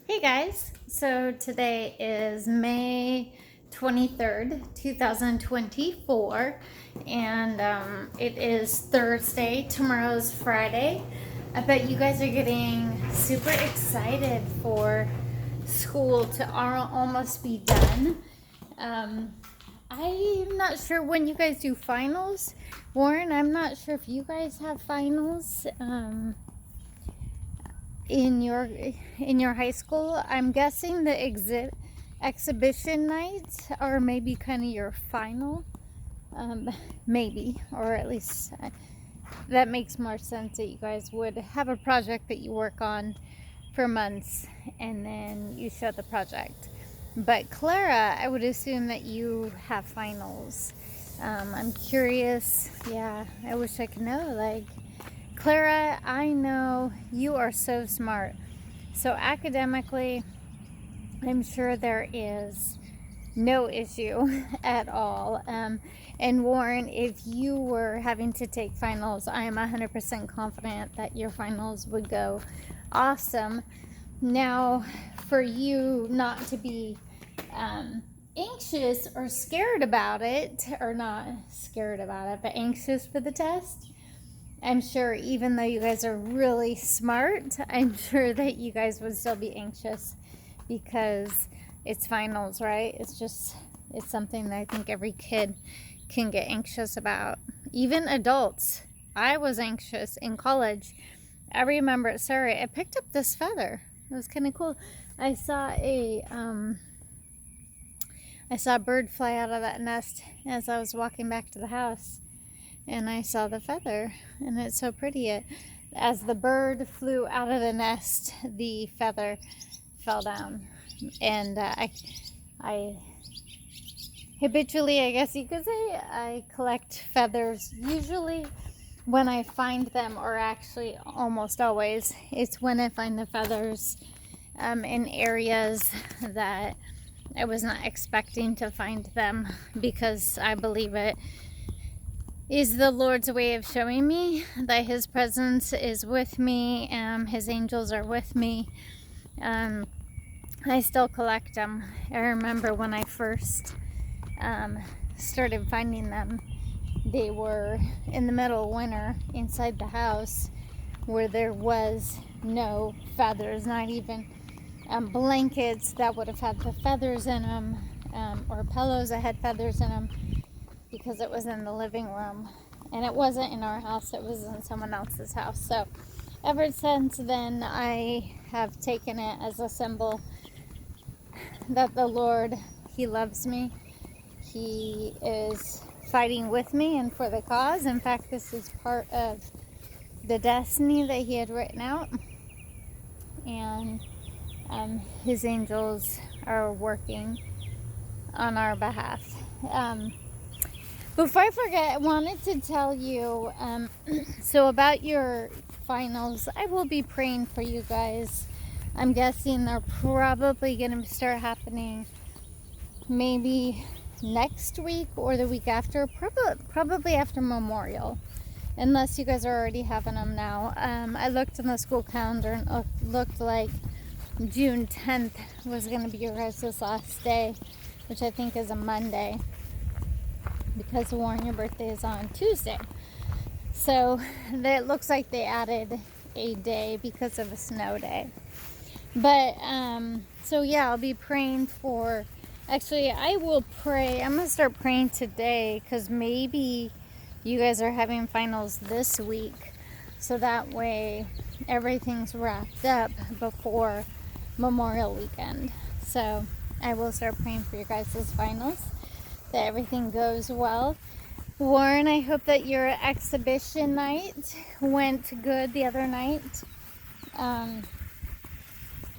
Hey guys, so today is May 23rd, 2024, and it is Thursday. Tomorrow's Friday. I bet you guys are getting super excited for school to almost be done. I'm not sure when you guys do finals. Warren, I'm not sure if you guys have finals. In your high school. I'm guessing the exhibition nights are maybe kind of your final, maybe, or at least that makes more sense that you guys would have a project that you work on for months and then you show the project. But Clara, I would assume that you have finals. I'm curious. Yeah, I wish I could know. Like, Clara, I know you are so smart. So academically, I'm sure there is no issue at all. And Warren, if you were having to take finals, I am 100% confident that your finals would go awesome. Now, for you not to be anxious or scared about it, or not scared about it, but anxious for the test, I'm sure even though you guys are really smart, I'm sure that you guys would still be anxious because it's finals, right? It's something that I think every kid can get anxious about. Even adults. I was anxious in college. I remember, sorry, I picked up this feather. It was kind of cool. I saw a bird fly out of that nest as I was walking back to the house. And I saw the feather, and it's so pretty. As the bird flew out of the nest, the feather fell down, and I habitually, I guess you could say, I collect feathers. Usually, when I find them, or actually almost always, it's when I find the feathers in areas that I was not expecting to find them, because I believe it is the Lord's way of showing me that His presence is with me. His angels are with me. I still collect them. I remember when I first started finding them, they were in the middle of winter inside the house where there was no feathers, not even blankets that would have had the feathers in them, or pillows that had feathers in them, because it was in the living room, and it wasn't in our house, it was in someone else's house. So ever since then, I have taken it as a symbol that the Lord, He loves me. He is fighting with me and for the cause. In fact, this is part of the destiny that He had written out, and His angels are working on our behalf. Before I forget, I wanted to tell you, so about your finals, I will be praying for you guys. I'm guessing they're probably going to start happening maybe next week or the week after, probably after Memorial, unless you guys are already having them now. I looked in the school calendar and it looked like June 10th was going to be your guys' last day, which I think is a Monday, because Warren, your birthday is on Tuesday. So it looks like they added a day because of a snow day. But so yeah, I'll be praying for, actually I will pray, I'm gonna start praying today, because maybe you guys are having finals this week, so that way everything's wrapped up before Memorial weekend. So I will start praying for your guys' finals, that everything goes well. Warren, I hope that your exhibition night went good the other night. I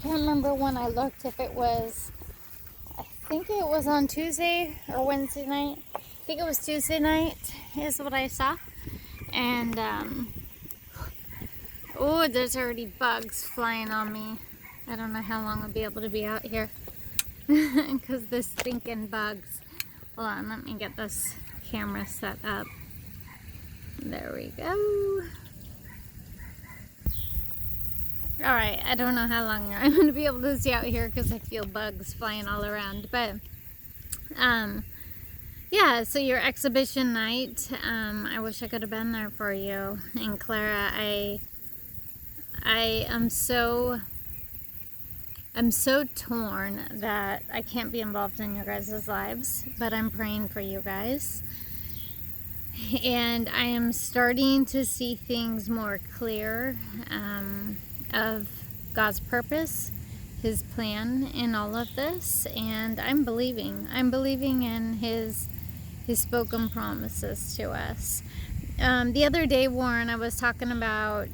can't remember when I looked, if it was, I think it was on Tuesday or Wednesday night. I think it was Tuesday night is what I saw. And, oh, there's already bugs flying on me. I don't know how long I'll be able to be out here because the stinking bugs. Hold on, let me get this camera set up. There we go. All right, I don't know how long I'm going to be able to stay out here because I feel bugs flying all around. But, yeah, so your exhibition night, I wish I could have been there for you. And Clara, I'm so torn that I can't be involved in your guys' lives, but I'm praying for you guys. And I am starting to see things more clear of God's purpose, His plan in all of this, and I'm believing in His spoken promises to us. The other day, Warren, I was talking about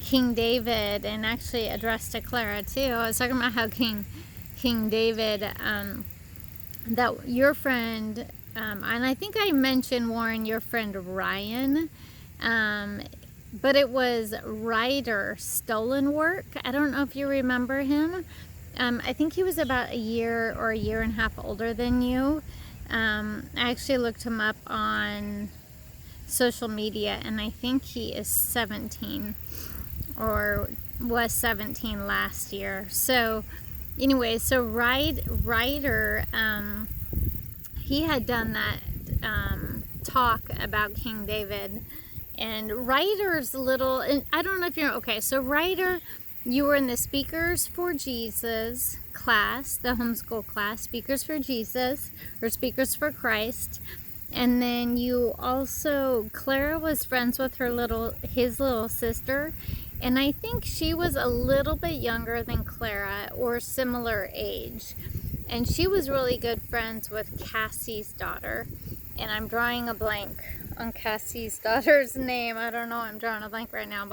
King David, and actually addressed to Clara too. I was talking about how King David, that your friend, and I think I mentioned, Warren, your friend Ryan, but it was Ryder Stolenwork. I don't know if you remember him. I think he was about a year or a year and a half older than you. I actually looked him up on social media, and I think he is 17 or was 17 last year. So anyway, so Ryder, he had done that talk about King David, and Ryder's little, and I don't know if you're, okay, so Ryder, you were in the Speakers for Jesus class, the homeschool class, Speakers for Jesus, or Speakers for Christ. And then you also, Clara was friends with his little sister, and I think she was a little bit younger than Clara, or similar age. And she was really good friends with Cassie's daughter. And I'm drawing a blank on Cassie's daughter's name. I don't know, I'm drawing a blank right now,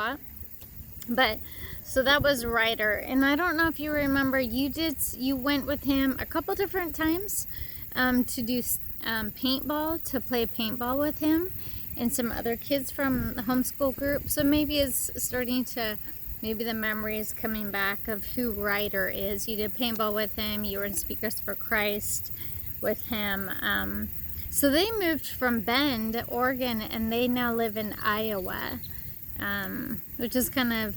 but so that was Ryder. And I don't know if you remember, you went with him a couple different times to do paintball, to play paintball with him and some other kids from the homeschool group. So maybe it's starting to, maybe the memory is coming back of who Ryder is. You did paintball with him, you were in Speakers for Christ with him. So they moved from Bend, Oregon, and they now live in Iowa, which is kind of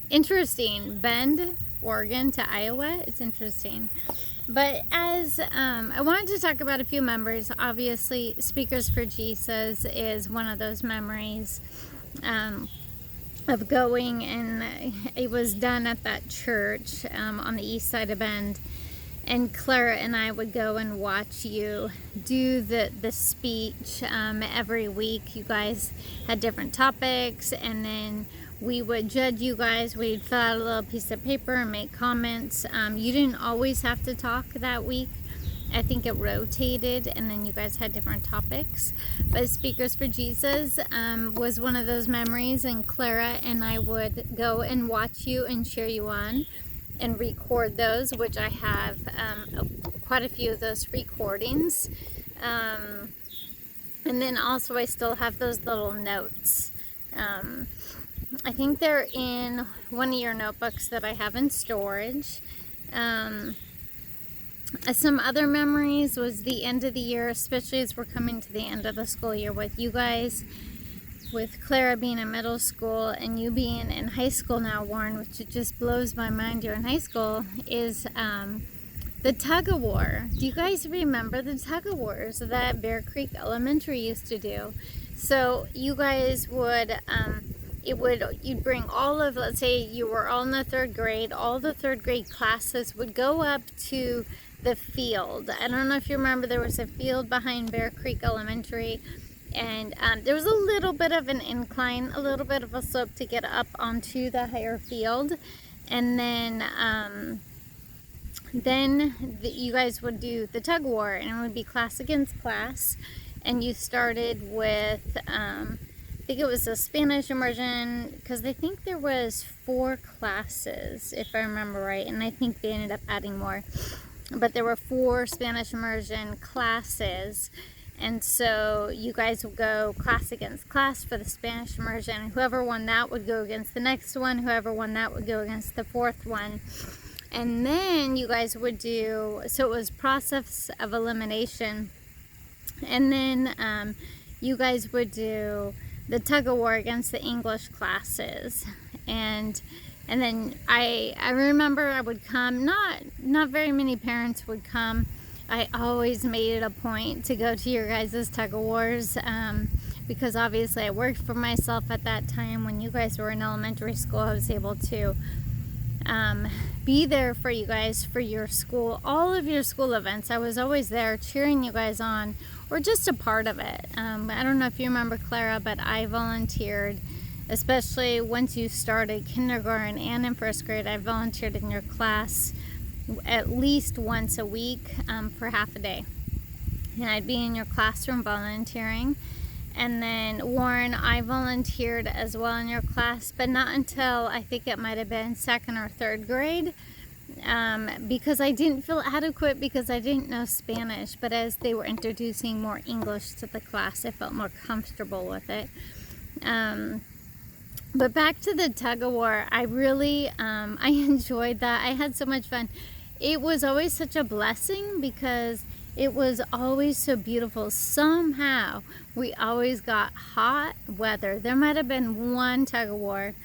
interesting. Bend, Oregon to Iowa, it's interesting. But as I wanted to talk about a few memories. Obviously, Speakers for Jesus is one of those memories of going, and it was done at that church on the east side of Bend. And Clara and I would go and watch you do the speech every week. You guys had different topics, and then we would judge you guys. We'd fill out a little piece of paper and make comments. You didn't always have to talk that week. I think it rotated, and then you guys had different topics. But Speakers for Jesus was one of those memories, and Clara and I would go and watch you and cheer you on and record those, which I have quite a few of those recordings. And then also I still have those little notes. I think they're in one of your notebooks that I have in storage. Some other memories was the end of the year, especially as we're coming to the end of the school year with you guys, with Clara being in middle school and you being in high school now, Warren, which it just blows my mind you're in high school, is the tug-of-war. Do you guys remember the tug-of-wars that Bear Creek Elementary used to do? So you guys would, you'd bring all of, let's say you were all in the third grade, all the third grade classes would go up to the field. I don't know if you remember, there was a field behind Bear Creek Elementary, and there was a little bit of an incline, a little bit of a slope to get up onto the higher field. And then you guys would do the tug war, and it would be class against class. And you started with, I think it was a Spanish immersion, because I think there was 4 classes, if I remember right, and I think they ended up adding more. But there were 4 Spanish immersion classes. And so you guys would go class against class for the Spanish immersion. Whoever won that would go against the next one. Whoever won that would go against the 4th one. And then you guys would do, so it was process of elimination. And then you guys would do the tug of war against the English classes. And And then I remember I would come, not very many parents would come. I always made it a point to go to your guys' tug of wars, because obviously I worked for myself at that time. When you guys were in elementary school, I was able to be there for you guys for your school, all of your school events. I was always there cheering you guys on, or just a part of it. I don't know if you remember, Clara, but I volunteered, especially once you started kindergarten and in first grade. I volunteered in your class at least once a week for half a day, and I'd be in your classroom volunteering. And then Warren, I volunteered as well in your class, but not until I think it might have been second or third grade, because I didn't feel adequate because I didn't know Spanish. But as they were introducing more English to the class, I felt more comfortable with it. But back to the tug of war, I really, I enjoyed that. I had so much fun. It was always such a blessing because it was always so beautiful. Somehow, we always got hot weather. There might have been one tug of war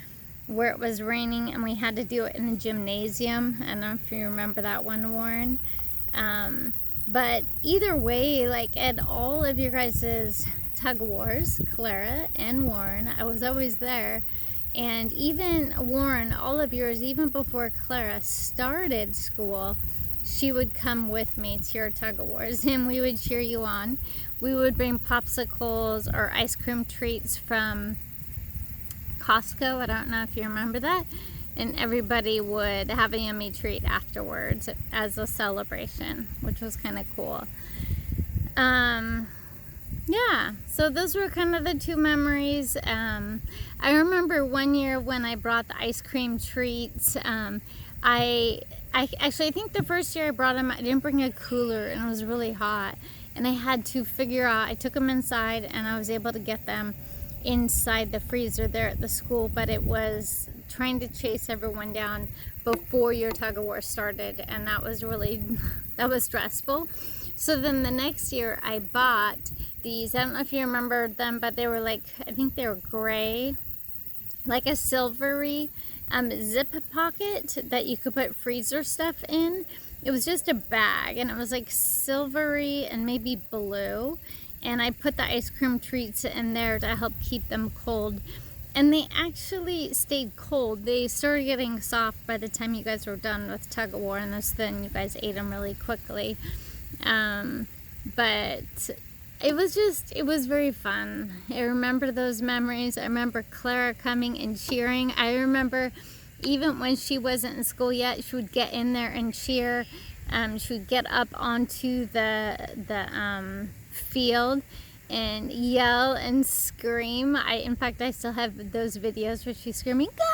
where it was raining and we had to do it in the gymnasium. I don't know if you remember that one, Warren. But either way, like at all of your guys' tug of wars, Clara and Warren, I was always there. And even Warren, all of yours, even before Clara started school, she would come with me to your tug of wars and we would cheer you on. We would bring popsicles or ice cream treats from Costco. I don't know if you remember that. And everybody would have a yummy treat afterwards as a celebration, which was kind of cool. Yeah, so those were kind of the two memories. I remember one year when I brought the ice cream treats. I think the first year I brought them, I didn't bring a cooler and it was really hot. And I had to figure out, I took them inside and I was able to get them inside the freezer there at the school. But it was trying to chase everyone down before your tug of war started. And that was really, that was stressful. So then the next year I bought these, I don't know if you remember them, but they were like, I think they were gray, like a silvery zip pocket that you could put freezer stuff in. It was just a bag and it was like silvery and maybe blue, and I put the ice cream treats in there to help keep them cold, and they actually stayed cold. They started getting soft by the time you guys were done with tug of war, and then you guys ate them really quickly. But it was very fun. I remember those memories. I remember Clara coming and cheering. I remember even when she wasn't in school yet, she would get in there and cheer. She would get up onto the field and yell and scream. In fact, I still have those videos where she's screaming, "Go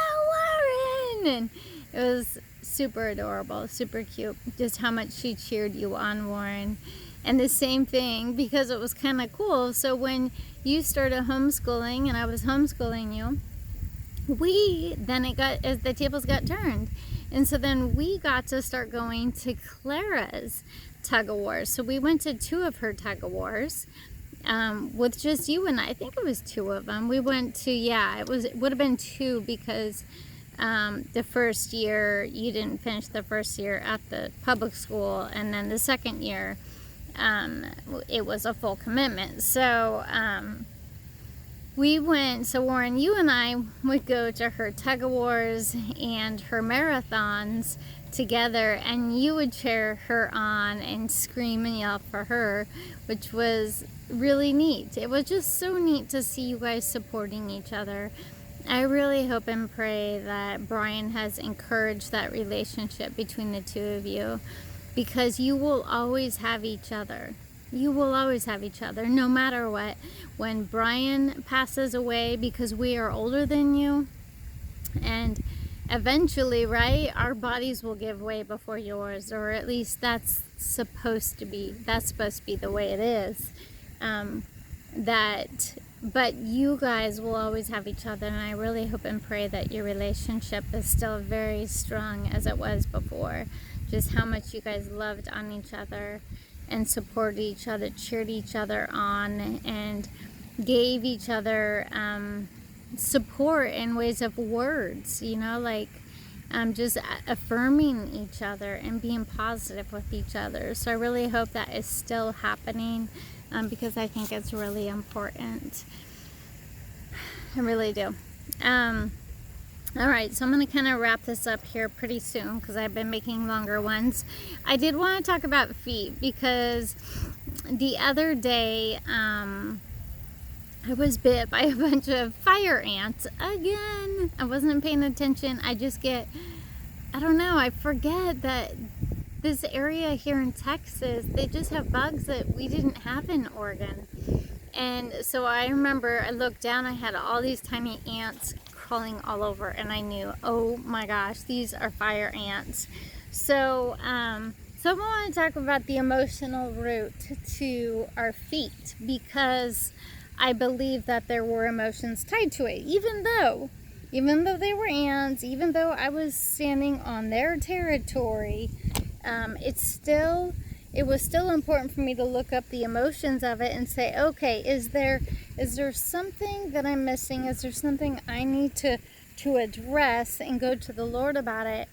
Warren!" And it was super adorable, super cute, just how much she cheered you on, Warren. And the same thing, because it was kind of cool. So when you started homeschooling and I was homeschooling you, as the tables got turned. And so then we got to start going to Clara's tug of wars. So we went to 2 of her tug of wars with just you and I think it was 2 of them. We went to, it would have been 2 because the first year, you didn't finish the first year at the public school, and then the second year, it was a full commitment. So Warren, you and I would go to her tug of wars and her marathons together, and you would cheer her on and scream and yell for her, which was really neat. It was just so neat to see you guys supporting each other. I really hope and pray that Brian has encouraged that relationship between the 2 of you, because you will always have each other. You will always have each other, no matter what. When Brian passes away, because we are older than you, and eventually, right, our bodies will give way before yours, or at least that's supposed to be the way it is. But you guys will always have each other, and I really hope and pray that your relationship is still very strong as it was before. Just how much you guys loved on each other and supported each other, cheered each other on, and gave each other support in ways of words, like just affirming each other and being positive with each other. So I really hope that is still happening, because I think it's really important. I really do. All right, so I'm going to kind of wrap this up here pretty soon because I've been making longer ones. I did want to talk about feet because the other day I was bit by a bunch of fire ants again. I wasn't paying attention. I don't know, I forget that this area here in Texas, they just have bugs that we didn't have in Oregon. And so I remember I looked down, I had all these tiny ants crawling all over, and I knew, oh my gosh, these are fire ants. So I want to talk about the emotional root to our feet, because I believe that there were emotions tied to it, even though they were ants, even though I was standing on their territory. It was still important for me to look up the emotions of it and say, okay, is there something that I'm missing? Is there something I need to address and go to the Lord about it?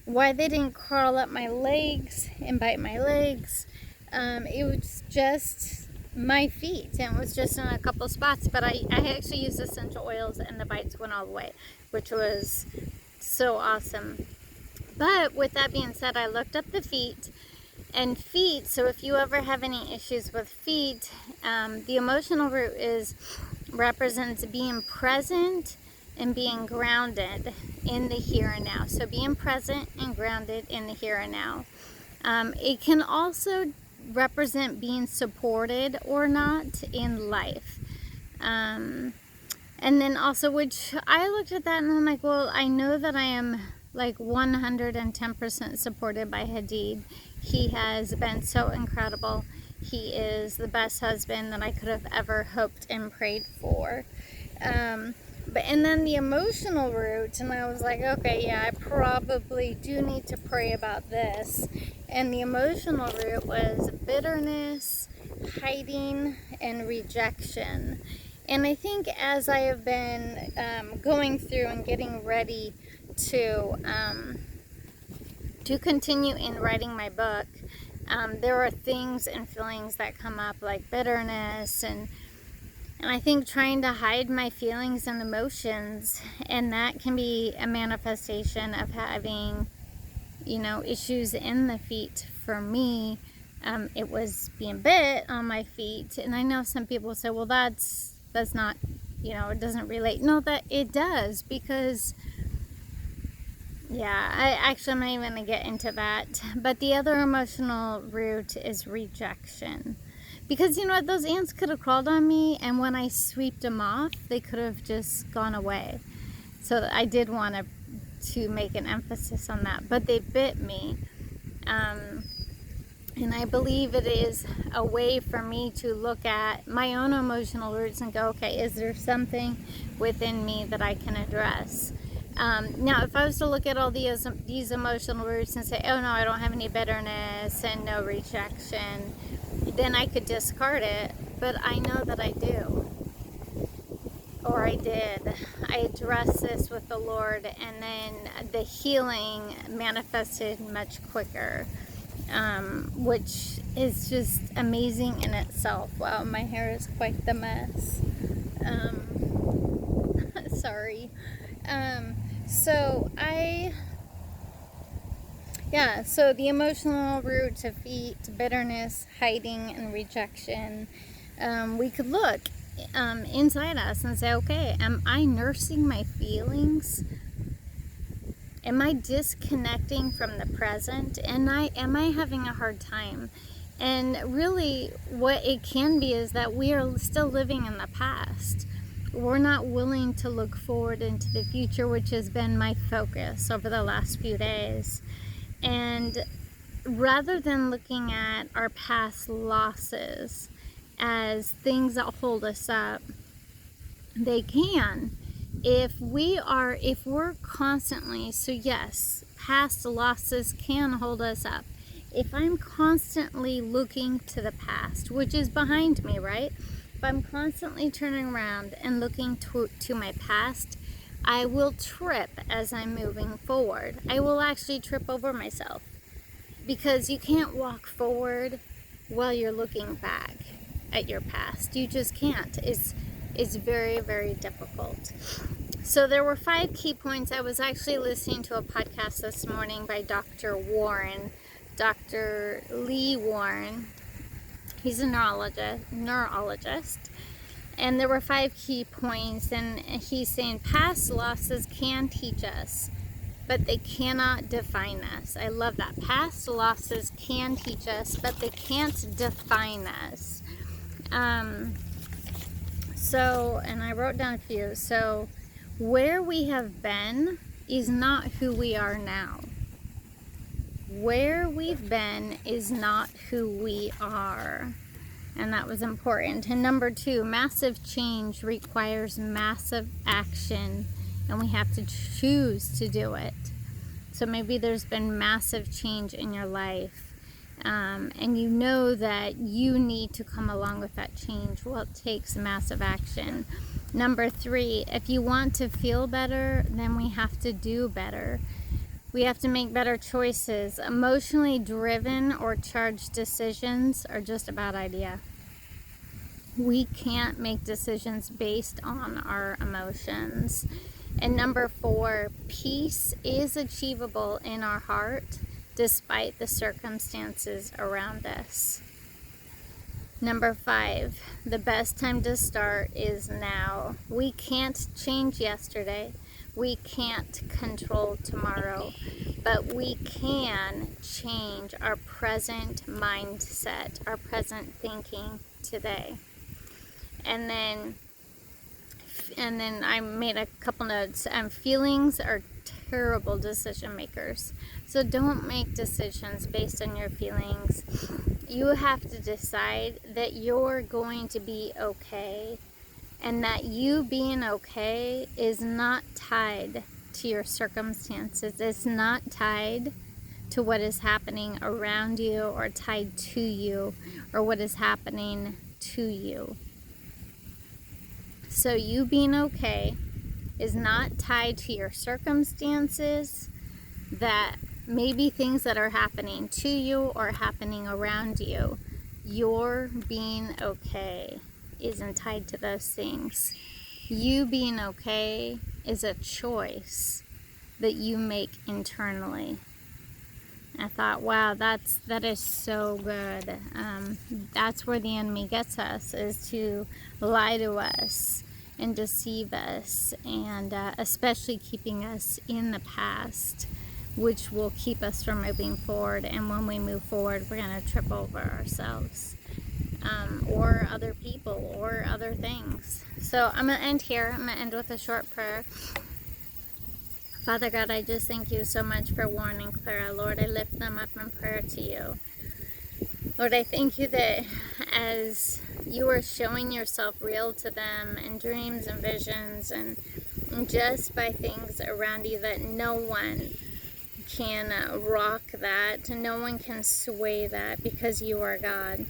Why they didn't crawl up my legs and bite my legs. It was just my feet, and it was just in a couple spots, but I actually used essential oils and the bites went all the way, which was so awesome. But with that being said, I looked up the feet. And feet, so if you ever have any issues with feet, the emotional root represents being present and being grounded in the here and now. So being present and grounded in the here and now. It can also represent being supported or not in life. And then also, which I looked at that and I'm like, well, I know that I am like 110% supported by Hadid. He has been so incredible. He is the best husband that I could have ever hoped and prayed for. And then the emotional root, and I was like, okay, yeah, I probably do need to pray about this. And the emotional root was bitterness, hiding, and rejection. And I think as I have been going through and getting ready to continue in writing my book, there are things and feelings that come up like bitterness, and I think trying to hide my feelings and emotions, and that can be a manifestation of having, issues in the feet. For me, it was being bit on my feet, and I know some people say, well, that's not, it doesn't relate. No, that it does, because I'm not even going to get into that. But the other emotional root is rejection. Because you know what, those ants could have crawled on me, and when I sweeped them off, they could have just gone away. So I did want to make an emphasis on that. But they bit me. And I believe it is a way for me to look at my own emotional roots and go, okay, is there something within me that I can address? Now, if I was to look at all these emotional roots and say, oh no, I don't have any bitterness and no rejection, then I could discard it. But I know that I do. Or I did. I addressed this with the Lord, and then the healing manifested much quicker, which is just amazing in itself. Wow, my hair is quite the mess. Sorry. So the emotional root to feet, bitterness, hiding, and rejection, we could look inside us and say, okay, am I nursing my feelings? Am I disconnecting from the present? And am I having a hard time? And really, what it can be is that we are still living in the past. We're not willing to look forward into the future, which has been my focus over the last few days. And rather than looking at our past losses as things that hold us up, they can. If we're constantly, so yes, past losses can hold us up. If I'm constantly looking to the past, which is behind me, right? If I'm constantly turning around and looking to my past, I will trip as I'm moving forward. I will actually trip over myself, because you can't walk forward while you're looking back at your past. You just can't. It's very, very difficult. So there were 5 key points. I was actually listening to a podcast this morning by Dr. Warren, Dr. Lee Warren. He's a neurologist. And there were 5 key points, and he's saying past losses can teach us, but they cannot define us. I love that. Past losses can teach us, but they can't define us. And I wrote down a few. So, where we have been is not who we are now. Where we've been is not who we are. And that was important. And number 2, massive change requires massive action, and we have to choose to do it. So maybe there's been massive change in your life, and you know that you need to come along with that change. Well, it takes massive action. Number 3, if you want to feel better, then we have to do better. We have to make better choices. Emotionally driven or charged decisions are just a bad idea. We can't make decisions based on our emotions. And number 4, peace is achievable in our heart despite the circumstances around us. Number 5, the best time to start is now. We can't change yesterday. We can't control tomorrow, but we can change our present mindset, our present thinking today. And then I made a couple notes. Feelings are terrible decision makers. So don't make decisions based on your feelings. You have to decide that you're going to be okay, and that you being okay is not tied to your circumstances. It's not tied to what is happening around you or tied to you or what is happening to you. So you being okay is not tied to your circumstances, that maybe things that are happening to you or happening around you. Your being okay isn't tied to those things. You being okay is a choice that you make internally. I thought, wow, that is so good. That's where the enemy gets us, is to lie to us and deceive us, and especially keeping us in the past, which will keep us from moving forward. And when we move forward, we're going to trip over ourselves, or other people, or other things. So I'm going to end here. I'm going to end with a short prayer. Father God, I just thank you so much for Warren and Clara. Lord, I lift them up in prayer to you. Lord, I thank you that as you are showing yourself real to them in dreams and visions, and just by things around you, that no one can rock that, no one can sway that, because you are God.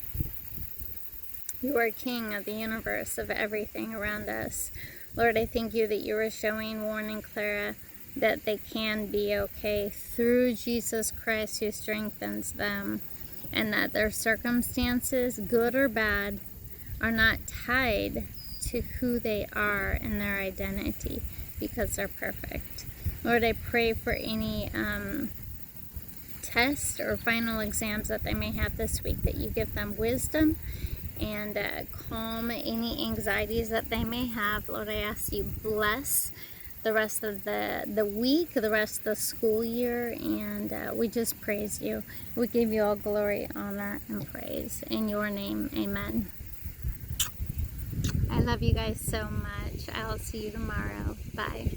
You are King of the universe, of everything around us. Lord, I thank you that you are showing Warren and Clara that they can be okay through Jesus Christ, who strengthens them, and that their circumstances, good or bad, are not tied to who they are and their identity, because they're perfect. Lord, I pray for any tests or final exams that they may have this week, that you give them wisdom and calm any anxieties that they may have. Lord, I ask you bless the rest of the week, the rest of the school year, and we just praise you. We give you all glory, honor, and praise. In your name, amen. I love you guys so much. I'll see you tomorrow. Bye.